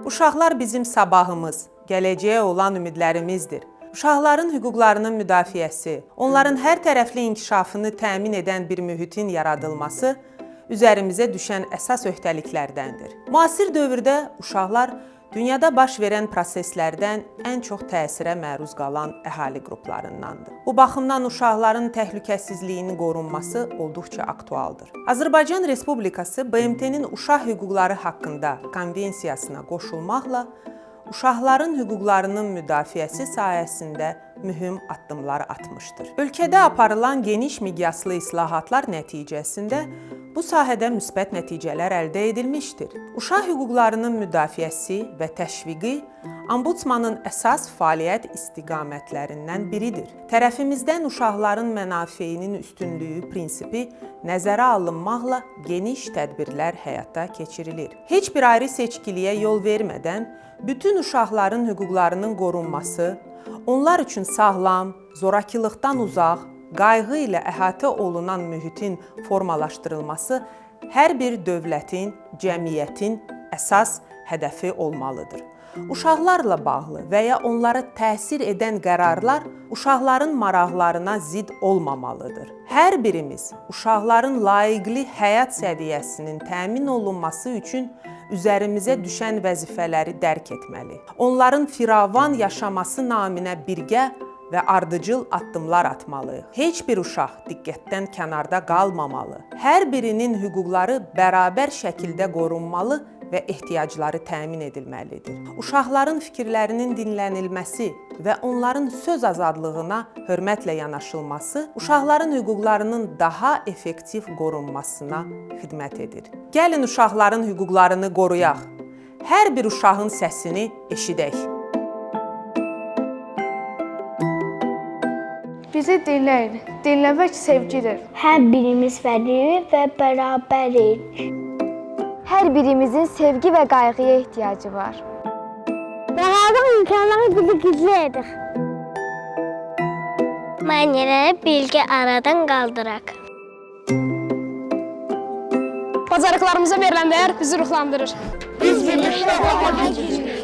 Uşaqlar bizim sabahımız, gələcəyə olan ümidlərimizdir. Uşaqların hüquqlarının müdafiəsi, onların hər tərəfli inkişafını təmin edən bir mühitin yaradılması üzərimizə düşən əsas öhdəliklərdəndir. Müasir dövrdə uşaqlar dünyada baş verən proseslərdən ən çox təsirə məruz qalan əhali qruplarındandır. Bu baxımdan uşaqların təhlükəsizliyinin qorunması olduqca aktualdır. Azərbaycan Respublikası BMT-nin uşaq hüquqları haqqında konvensiyasına qoşulmaqla uşaqların hüquqlarının müdafiəsi sayəsində mühüm addımlar atmışdır. Ölkədə aparılan geniş miqyaslı islahatlar nəticəsində bu sahədə müsbət nəticələr əldə edilmişdir. Uşaq hüquqlarının müdafiəsi və təşviqi Ombudsmanın əsas fəaliyyət istiqamətlərindən biridir. Tərəfimizdən uşaqların mənafeyinin üstünlüyü prinsipi nəzərə alınmaqla geniş tədbirlər həyata keçirilir. Heç bir ayrı seçkiliyə yol vermədən bütün uşaqların hüquqlarının qorunması, onlar üçün sağlam, zorakılıqdan uzaq, qayğı ilə əhatə olunan mühitin formalaşdırılması hər bir dövlətin, cəmiyyətin əsas hədəfi olmalıdır. Uşaqlarla bağlı və ya onlara təsir edən qərarlar uşaqların maraqlarına zidd olmamalıdır. Hər birimiz uşaqların layiqli həyat səviyyəsinin təmin olunması üçün üzərimizə düşən vəzifələri dərk etməli. Onların firavan yaşaması naminə birgə və ardıcıl addımlar atmalıyıq. Heç bir uşaq diqqətdən kənarda qalmamalı. Hər birinin hüquqları bərabər şəkildə qorunmalı və ehtiyacları təmin edilməlidir. Uşaqların fikirlərinin dinlənilməsi və onların söz azadlığına hörmətlə yanaşılması uşaqların hüquqlarının daha effektiv qorunmasına xidmət edir. Gəlin uşaqların hüquqlarını qoruyaq. Hər bir uşağın səsini eşidək. Bizi dinləyin. Dinləmək sevgidir. Hər birimiz fərqli və bərabərik. Hər birimizin sevgi və qayğıya ehtiyacı var. Beraber imkanları birlikdə edirik. Mənələri bilgi aradan qaldıraq. Bacarıqlarımıza verilən dəyər bizi ruhlandırır. Biz birlikdə daha güclüyük.